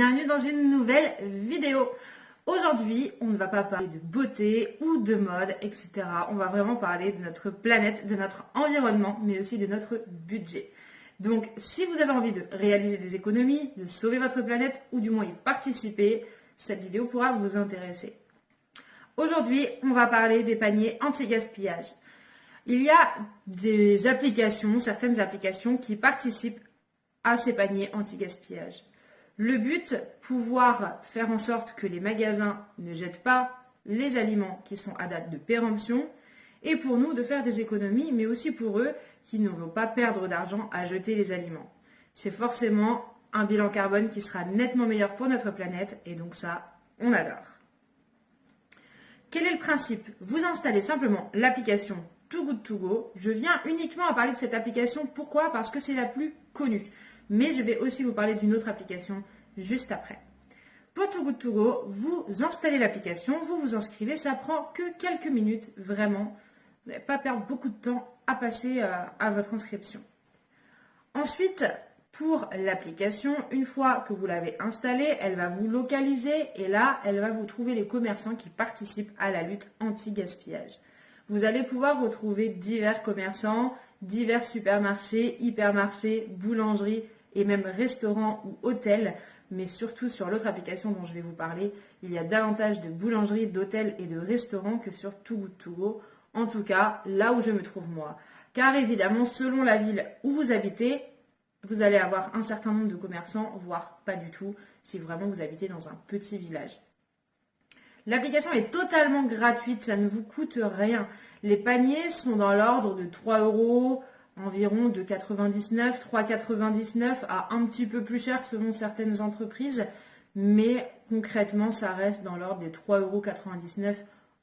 bienvenue dans une nouvelle vidéo. Aujourd'hui, on ne va pas parler de beauté ou de mode, etc. On va vraiment parler de notre planète, de notre environnement, mais aussi de notre budget. Donc, si vous avez envie de réaliser des économies, de sauver votre planète ou du moins y participer, cette vidéo pourra vous intéresser. Aujourd'hui, on va parler des paniers anti-gaspillage. Il y a des applications, certaines applications qui participent à ces paniers anti-gaspillage. Le but, pouvoir faire en sorte que les magasins ne jettent pas les aliments qui sont à date de péremption et pour nous de faire des économies, mais aussi pour eux qui ne vont pas perdre d'argent à jeter les aliments. C'est forcément un bilan carbone qui sera nettement meilleur pour notre planète et donc ça, on adore. Quel est le principe? Vous installez simplement l'application Too Good To Go. Je viens uniquement à parler de cette application. Pourquoi? Parce que c'est la plus connue. Mais je vais aussi vous parler d'une autre application juste après. Pour Too Good To Go, vous installez l'application, vous vous inscrivez. Ça prend que quelques minutes, vraiment. Vous n'allez pas perdre beaucoup de temps à passer à votre inscription. Ensuite, pour l'application, une fois que vous l'avez installée, elle va vous localiser et là, elle va vous trouver les commerçants qui participent à la lutte anti-gaspillage. Vous allez pouvoir retrouver divers commerçants, divers supermarchés, hypermarchés, boulangeries et même restaurants ou hôtels. Mais surtout sur l'autre application dont je vais vous parler, il y a davantage de boulangeries, d'hôtels et de restaurants que sur Too Good To Go. En tout cas, là où je me trouve moi. Car évidemment, selon la ville où vous habitez, vous allez avoir un certain nombre de commerçants, voire pas du tout, si vraiment vous habitez dans un petit village. L'application est totalement gratuite, ça ne vous coûte rien. Les paniers sont dans l'ordre de 3 €, environ de 99, 3,99 à un petit peu plus cher selon certaines entreprises, mais concrètement, ça reste dans l'ordre des 3,99 €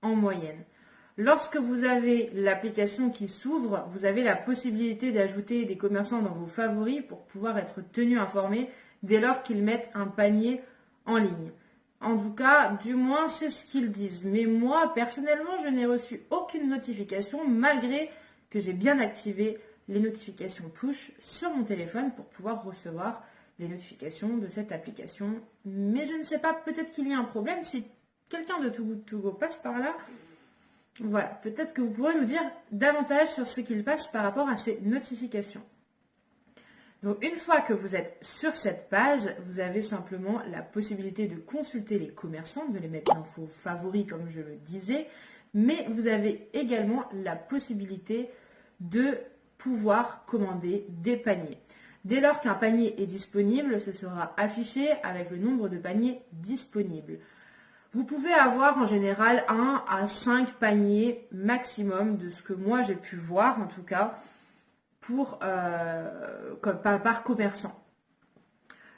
en moyenne. Lorsque vous avez l'application qui s'ouvre, vous avez la possibilité d'ajouter des commerçants dans vos favoris pour pouvoir être tenu informé dès lors qu'ils mettent un panier en ligne. En tout cas, du moins, c'est ce qu'ils disent. Mais moi, personnellement, je n'ai reçu aucune notification malgré que j'ai bien activé les notifications push sur mon téléphone pour pouvoir recevoir les notifications de cette application. Mais je ne sais pas, peut-être qu'il y a un problème. Si quelqu'un de Too Good To Go passe par là, voilà, peut-être que vous pourrez nous dire davantage sur ce qu'il passe par rapport à ces notifications. Donc une fois que vous êtes sur cette page, vous avez simplement la possibilité de consulter les commerçants, de les mettre dans vos favoris comme je le disais, mais vous avez également la possibilité de pouvoir commander des paniers. Dès lors qu'un panier est disponible, ce sera affiché avec le nombre de paniers disponibles. Vous pouvez avoir en général 1 à 5 paniers maximum de ce que moi j'ai pu voir en tout cas par commerçant.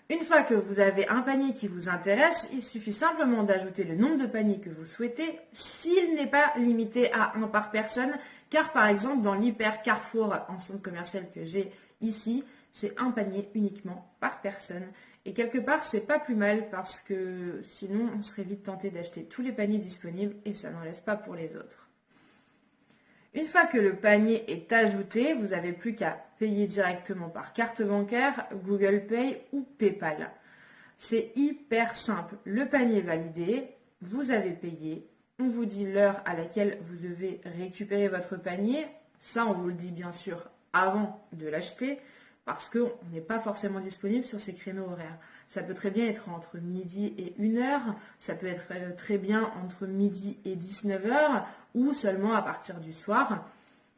Une fois que vous avez un panier qui vous intéresse, il suffit simplement d'ajouter le nombre de paniers que vous souhaitez s'il n'est pas limité à 1 par personne car par exemple dans l'Hyper Carrefour en centre commercial que j'ai ici, c'est un panier uniquement par personne. Et quelque part, c'est pas plus mal parce que sinon, on serait vite tenté d'acheter tous les paniers disponibles et ça n'en laisse pas pour les autres. Une fois que le panier est ajouté, vous n'avez plus qu'à payer directement par carte bancaire, Google Pay ou PayPal. C'est hyper simple. Le panier est validé, vous avez payé, on vous dit l'heure à laquelle vous devez récupérer votre panier. Ça, on vous le dit bien sûr avant de l'acheter. Parce qu'on n'est pas forcément disponible sur ces créneaux horaires. Ça peut très bien être entre midi et 1h, ça peut être très bien entre midi et 19h ou seulement à partir du soir.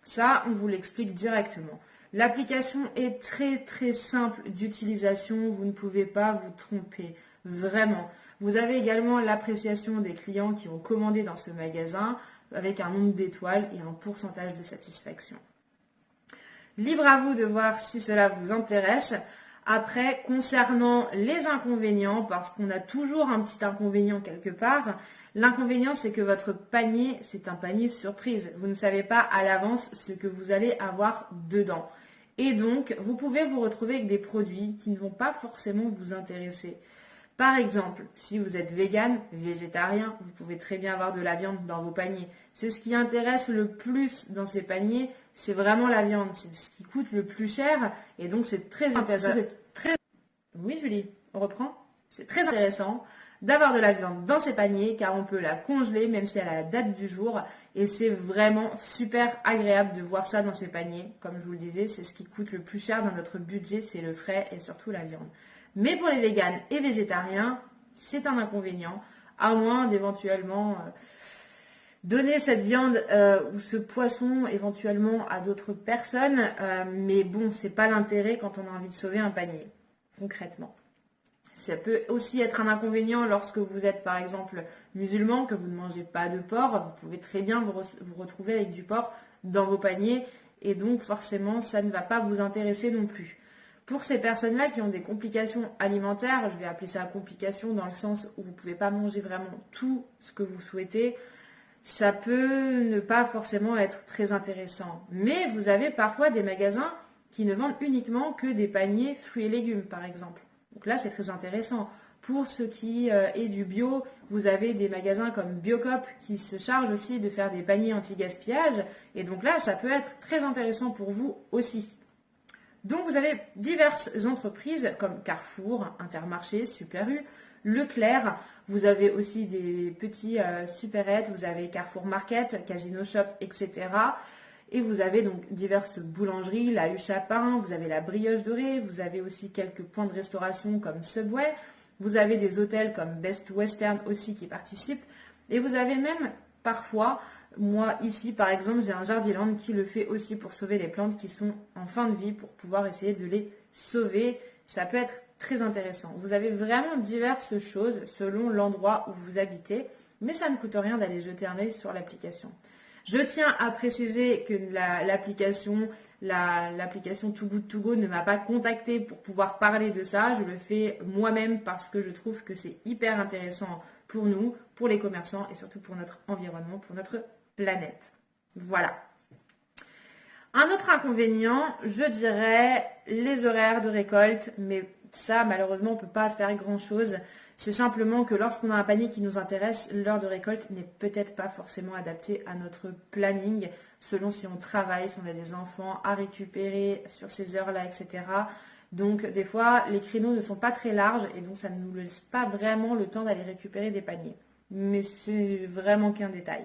Ça, on vous l'explique directement. L'application est très très simple d'utilisation, vous ne pouvez pas vous tromper, vraiment. Vous avez également l'appréciation des clients qui ont commandé dans ce magasin avec un nombre d'étoiles et un pourcentage de satisfaction. Libre à vous de voir si cela vous intéresse. Après, concernant les inconvénients, parce qu'on a toujours un petit inconvénient quelque part, l'inconvénient c'est que votre panier, c'est un panier surprise. Vous ne savez pas à l'avance ce que vous allez avoir dedans. Et donc, vous pouvez vous retrouver avec des produits qui ne vont pas forcément vous intéresser. Par exemple, si vous êtes vegan, végétarien, vous pouvez très bien avoir de la viande dans vos paniers. C'est ce qui intéresse le plus dans ces paniers, c'est vraiment la viande. C'est ce qui coûte le plus cher et donc c'est très intéressant. Oui Julie, on reprend? C'est très intéressant d'avoir de la viande dans ces paniers car on peut la congeler même si elle a la date du jour et c'est vraiment super agréable de voir ça dans ces paniers. Comme je vous le disais, c'est ce qui coûte le plus cher dans notre budget, c'est le frais et surtout la viande. Mais pour les véganes et végétariens, c'est un inconvénient, à moins d'éventuellement donner cette viande ou ce poisson éventuellement à d'autres personnes. Mais bon, c'est pas l'intérêt quand on a envie de sauver un panier, concrètement. Ça peut aussi être un inconvénient lorsque vous êtes par exemple musulman, que vous ne mangez pas de porc. Vous pouvez très bien vous retrouver avec du porc dans vos paniers et donc forcément ça ne va pas vous intéresser non plus. Pour ces personnes-là qui ont des complications alimentaires, je vais appeler ça complications dans le sens où vous ne pouvez pas manger vraiment tout ce que vous souhaitez, ça peut ne pas forcément être très intéressant. Mais vous avez parfois des magasins qui ne vendent uniquement que des paniers fruits et légumes par exemple. Donc là, c'est très intéressant. Pour ce qui est du bio, vous avez des magasins comme Biocop qui se chargent aussi de faire des paniers anti-gaspillage. Et donc là, ça peut être très intéressant pour vous aussi. Donc vous avez diverses entreprises comme Carrefour, Intermarché, Super U, Leclerc. Vous avez aussi des petits supérettes, vous avez Carrefour Market, Casino Shop, etc. Et vous avez donc diverses boulangeries, la Huche à pain, vous avez la Brioche Dorée, vous avez aussi quelques points de restauration comme Subway, vous avez des hôtels comme Best Western aussi qui participent, et vous avez même parfois, moi ici par exemple, j'ai un Jardiland qui le fait aussi pour sauver les plantes qui sont en fin de vie, pour pouvoir essayer de les sauver. Ça peut être très intéressant. Vous avez vraiment diverses choses selon l'endroit où vous habitez, mais ça ne coûte rien d'aller jeter un œil sur l'application. Je tiens à préciser que l'application Too Good To Go ne m'a pas contacté pour pouvoir parler de ça. Je le fais moi-même parce que je trouve que c'est hyper intéressant pour nous, pour les commerçants et surtout pour notre environnement, pour notre planète. Voilà. Un autre inconvénient, je dirais les horaires de récolte, mais ça malheureusement on ne peut pas faire grand-chose. C'est simplement que lorsqu'on a un panier qui nous intéresse, l'heure de récolte n'est peut-être pas forcément adaptée à notre planning, selon si on travaille, si on a des enfants à récupérer sur ces heures-là, etc. Donc des fois, les créneaux ne sont pas très larges et donc ça ne nous laisse pas vraiment le temps d'aller récupérer des paniers. Mais c'est vraiment qu'un détail.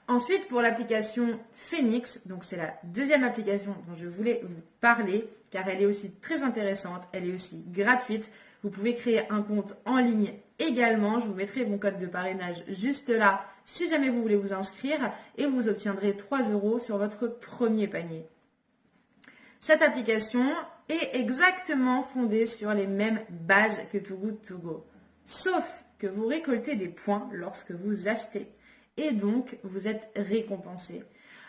Ensuite, pour l'application Phoenix, donc c'est la deuxième application dont je voulais vous parler, car elle est aussi très intéressante, elle est aussi gratuite. Vous pouvez créer un compte en ligne également. Je vous mettrai mon code de parrainage juste là si jamais vous voulez vous inscrire et vous obtiendrez 3 € sur votre premier panier. Cette application est exactement fondée sur les mêmes bases que Too Good To Go, sauf que vous récoltez des points lorsque vous achetez et donc vous êtes récompensé.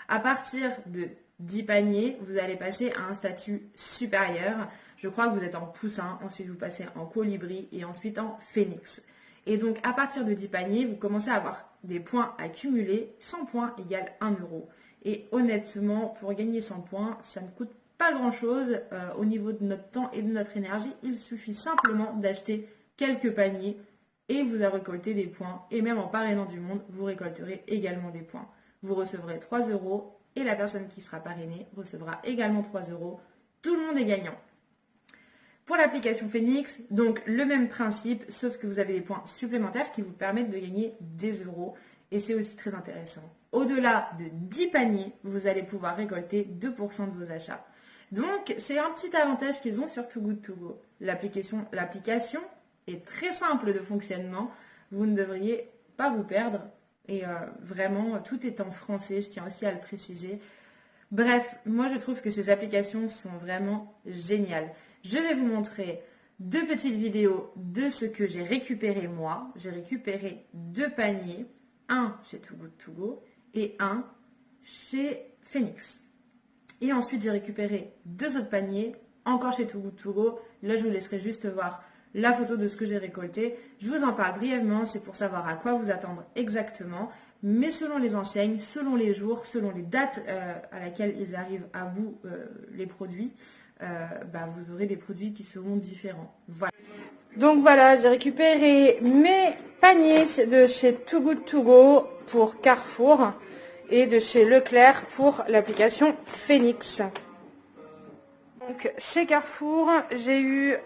À partir de 10 paniers, vous allez passer à un statut supérieur. Je crois que vous êtes en poussin, ensuite vous passez en colibri et ensuite en phénix. Et donc à partir de 10 paniers, vous commencez à avoir des points accumulés. 100 points égale 1 €. Et honnêtement, pour gagner 100 points, ça ne coûte pas grand-chose au niveau de notre temps et de notre énergie. Il suffit simplement d'acheter quelques paniers et vous avez récolté des points. Et même en parrainant du monde, vous récolterez également des points. Vous recevrez 3 € et la personne qui sera parrainée recevra également 3 €. Tout le monde est gagnant. Pour l'application Phoenix, donc le même principe, sauf que vous avez des points supplémentaires qui vous permettent de gagner des euros. Et c'est aussi très intéressant. Au-delà de 10 paniers, vous allez pouvoir récolter 2% de vos achats. Donc, c'est un petit avantage qu'ils ont sur Too Good To Go. L'application est très simple de fonctionnement. Vous ne devriez pas vous perdre. Et vraiment, tout est en français. Je tiens aussi à le préciser. Bref, moi je trouve que ces applications sont vraiment géniales. Je vais vous montrer 2 petites vidéos de ce que j'ai récupéré moi. J'ai récupéré 2 paniers, un chez Too Good To Go et un chez Phoenix. Et ensuite j'ai récupéré 2 autres paniers, encore chez Too Good To Go. Là je vous laisserai juste voir la photo de ce que j'ai récolté. Je vous en parle brièvement, c'est pour savoir à quoi vous attendre exactement. Mais selon les enseignes, selon les jours, selon les dates à laquelle ils arrivent à bout les produits, vous aurez des produits qui seront différents. Voilà. Donc voilà, j'ai récupéré mes paniers de chez Too Good To Go pour Carrefour et de chez Leclerc pour l'application Phoenix. Donc chez Carrefour, j'ai eu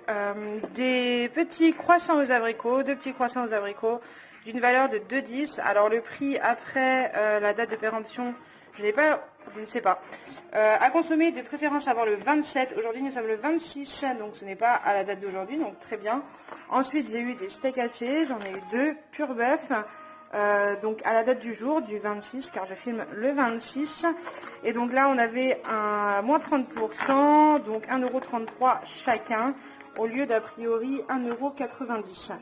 des petits croissants aux abricots, deux petits croissants aux abricots d'une valeur de 2,10. Alors le prix après la date de péremption, je ne sais pas. À consommer de préférence avant le 27. Aujourd'hui nous sommes le 26, donc ce n'est pas à la date d'aujourd'hui, donc très bien. Ensuite j'ai eu des steaks hachés, j'en ai eu deux, pur bœuf. Donc à la date du jour, du 26, car je filme le 26. Et donc là, on avait un moins 30%, donc 1,33 € chacun, au lieu d'a priori 1,90 €.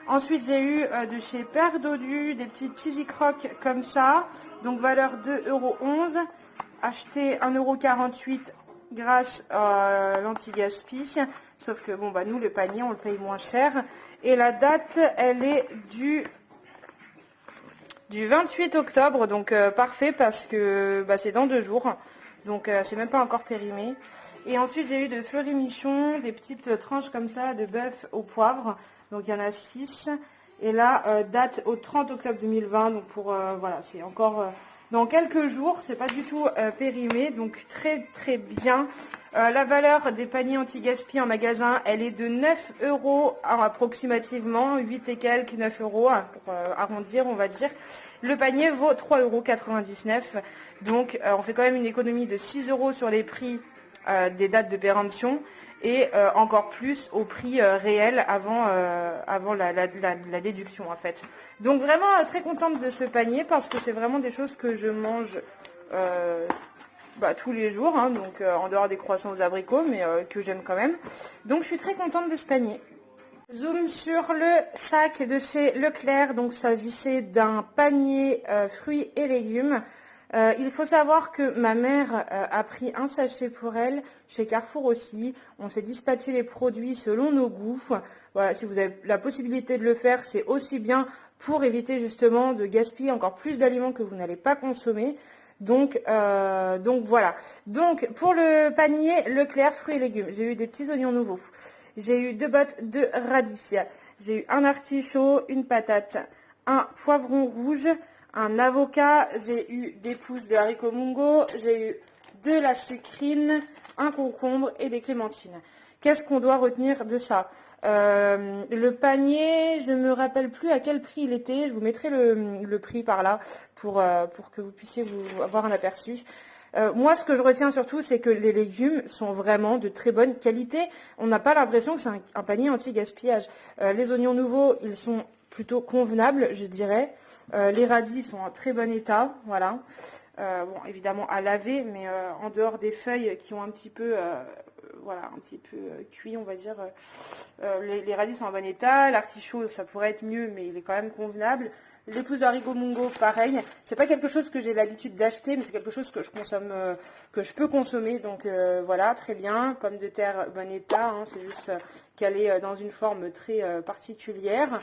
Ensuite, j'ai eu de chez Père Dodu des petits cheesy crocs comme ça, donc valeur 2,11 €, acheté 1,48 € grâce à l'anti-gaspi. Sauf que bon, bah nous, le panier, on le paye moins cher. Et la date, elle est du 28 octobre, donc parfait parce que bah, c'est dans 2 jours, donc c'est même pas encore périmé. Et ensuite j'ai eu de Fleury-Michon, des petites tranches comme ça de bœuf au poivre, donc il y en a 6. Et là, date au 30 octobre 2020, donc pour, voilà, c'est encore dans quelques jours, c'est pas du tout périmé, donc très très bien. La valeur des paniers anti-gaspi en magasin, elle est de 9 € approximativement, 8 et quelques, 9 € hein, pour arrondir on va dire. Le panier vaut 3,99 €, donc on fait quand même une économie de 6 € sur les prix des dates de péremption et encore plus au prix réel avant la déduction en fait. Donc vraiment très contente de ce panier parce que c'est vraiment des choses que je mange tous les jours, hein, donc en dehors des croissants aux abricots, mais que j'aime quand même. Donc je suis très contente de ce panier. Zoom sur le sac de chez Leclerc, donc s'agissait d'un panier fruits et légumes. Il faut savoir que ma mère a pris un sachet pour elle, chez Carrefour aussi. On s'est dispatché les produits selon nos goûts. Voilà, si vous avez la possibilité de le faire, c'est aussi bien pour éviter justement de gaspiller encore plus d'aliments que vous n'allez pas consommer. Donc voilà. Donc pour le panier Leclerc fruits et légumes, j'ai eu des petits oignons nouveaux. J'ai eu 2 bottes de radis. J'ai eu un artichaut, une patate, un poivron rouge, un avocat. J'ai eu des pousses de haricots mungo. J'ai eu de la sucrine, un concombre et des clémentines. Qu'est-ce qu'on doit retenir de ça? Le panier, je ne me rappelle plus à quel prix il était. Je vous mettrai le prix par là pour que vous puissiez avoir un aperçu. Moi, ce que je retiens surtout, c'est que les légumes sont vraiment de très bonne qualité. On n'a pas l'impression que c'est un panier anti-gaspillage. Les oignons nouveaux, ils sont plutôt convenables, je dirais. Les radis sont en très bon état, voilà. Bon, évidemment à laver, mais en dehors des feuilles qui ont un petit peu, cuit, on va dire, les radis sont en bon état. L'artichaut, ça pourrait être mieux, mais il est quand même convenable. Les pousses d'haricots mungo, pareil. C'est pas quelque chose que j'ai l'habitude d'acheter, mais c'est quelque chose que je consomme, que je peux consommer. Donc voilà, très bien. Pommes de terre, bon état. Hein, c'est juste qu'elle est dans une forme très particulière.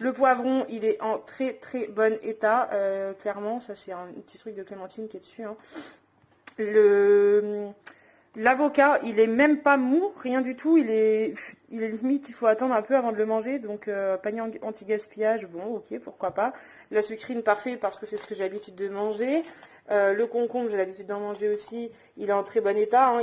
Le poivron, il est en très très bon état. Clairement, ça c'est un petit truc de clémentine qui est dessus. Hein. L'avocat, il est même pas mou, rien du tout. Il est limite, il faut attendre un peu avant de le manger. Donc, panier anti-gaspillage, bon, ok, pourquoi pas. La sucrine, parfait, parce que c'est ce que j'ai l'habitude de manger. Le concombre, j'ai l'habitude d'en manger aussi. Il est en très bon état. Hein.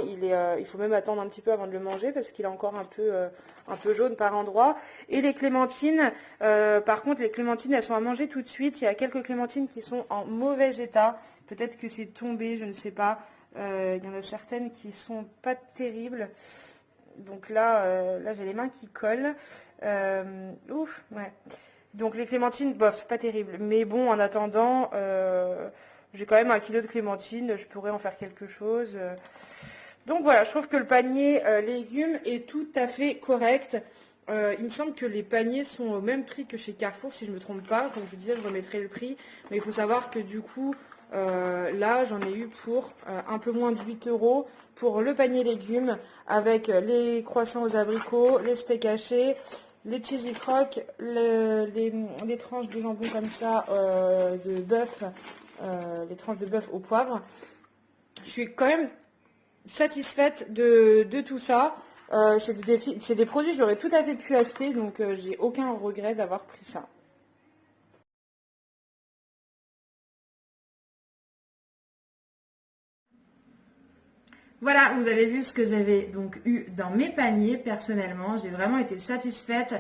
Il faut même attendre un petit peu avant de le manger parce qu'il est encore un peu jaune par endroit. Et les clémentines, par contre, les clémentines, elles sont à manger tout de suite. Il y a quelques clémentines qui sont en mauvais état. Peut-être que c'est tombé, je ne sais pas. Il y en a certaines qui sont pas terribles. Donc là j'ai les mains qui collent. Ouf, ouais. Donc les clémentines, bof, pas terrible. Mais bon, en attendant, j'ai quand même 1 kilo de clémentines. Je pourrais en faire quelque chose. Donc voilà, je trouve que le panier légumes est tout à fait correct. Il me semble que les paniers sont au même prix que chez Carrefour, si je ne me trompe pas. Comme je vous disais, je remettrai le prix. Mais il faut savoir que du coup, là, j'en ai eu pour un peu moins de 8 € pour le panier légumes avec les croissants aux abricots, les steaks hachés, les cheesy crocs, les tranches de jambon comme ça, de bœuf, les tranches de bœuf au poivre. Je suis quand même satisfaite de tout ça. C'est des produits que j'aurais tout à fait pu acheter, donc j'ai aucun regret d'avoir pris ça. Voilà, vous avez vu ce que j'avais donc eu dans mes paniers. Personnellement, j'ai vraiment été satisfaite.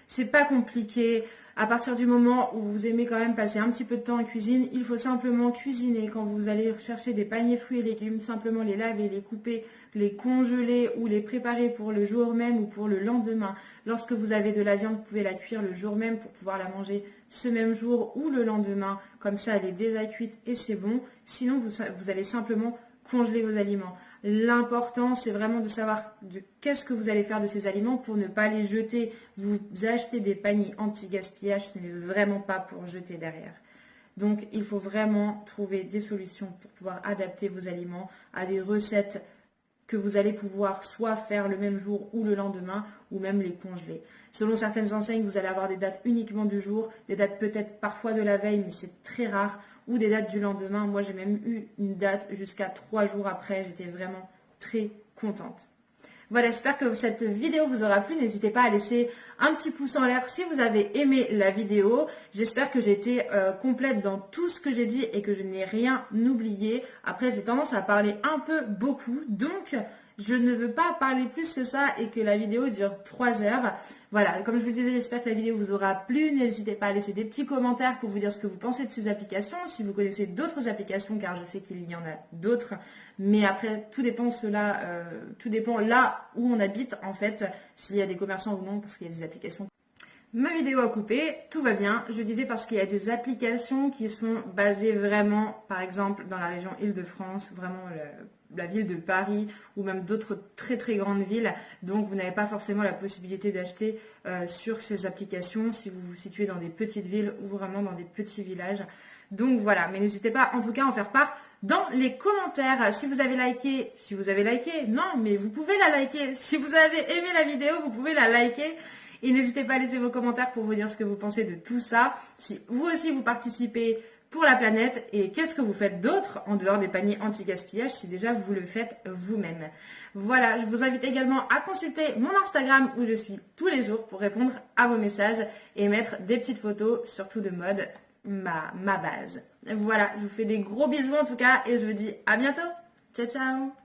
C'est pas compliqué. À partir du moment où vous aimez quand même passer un petit peu de temps en cuisine, il faut simplement cuisiner. Quand vous allez chercher des paniers fruits et légumes, simplement les laver, les couper, les congeler ou les préparer pour le jour même ou pour le lendemain. Lorsque vous avez de la viande, vous pouvez la cuire le jour même pour pouvoir la manger ce même jour ou le lendemain. Comme ça, elle est déjà cuite et c'est bon. Sinon, vous allez simplement congeler vos aliments. L'important, c'est vraiment de savoir qu'est-ce que vous allez faire de ces aliments pour ne pas les jeter. Vous achetez des paniers anti-gaspillage, ce n'est vraiment pas pour jeter derrière. Donc, il faut vraiment trouver des solutions pour pouvoir adapter vos aliments à des recettes que vous allez pouvoir soit faire le même jour ou le lendemain, ou même les congeler. Selon certaines enseignes, vous allez avoir des dates uniquement du jour, des dates peut-être parfois de la veille, mais c'est très rare, ou des dates du lendemain. Moi, j'ai même eu une date jusqu'à 3 jours après. J'étais vraiment très contente. Voilà, j'espère que cette vidéo vous aura plu. N'hésitez pas à laisser un petit pouce en l'air si vous avez aimé la vidéo. J'espère que j'ai été complète dans tout ce que j'ai dit et que je n'ai rien oublié. Après, j'ai tendance à parler un peu beaucoup, donc je ne veux pas parler plus que ça et que la vidéo dure 3 heures. Voilà, comme je vous le disais, j'espère que la vidéo vous aura plu. N'hésitez pas à laisser des petits commentaires pour vous dire ce que vous pensez de ces applications. Si vous connaissez d'autres applications, car je sais qu'il y en a d'autres. Mais après, tout dépend là où on habite, en fait, s'il y a des commerçants ou non, parce qu'il y a des applications. Ma vidéo a coupé, tout va bien. Je disais parce qu'il y a des applications qui sont basées vraiment, par exemple, dans la région Île-de-France, vraiment la ville de Paris ou même d'autres très très grandes villes. Donc vous n'avez pas forcément la possibilité d'acheter sur ces applications si vous vous situez dans des petites villes ou vraiment dans des petits villages. Donc voilà, mais n'hésitez pas en tout cas à en faire part dans les commentaires. Si vous avez liké, non, mais vous pouvez la liker. Si vous avez aimé la vidéo, vous pouvez la liker. Et n'hésitez pas à laisser vos commentaires pour vous dire ce que vous pensez de tout ça. Si vous aussi vous participez pour la planète et qu'est-ce que vous faites d'autre en dehors des paniers anti-gaspillage si déjà vous le faites vous-même. Voilà, je vous invite également à consulter mon Instagram où je suis tous les jours pour répondre à vos messages et mettre des petites photos, surtout de mode, ma base. Voilà, je vous fais des gros bisous en tout cas et je vous dis à bientôt. Ciao, ciao.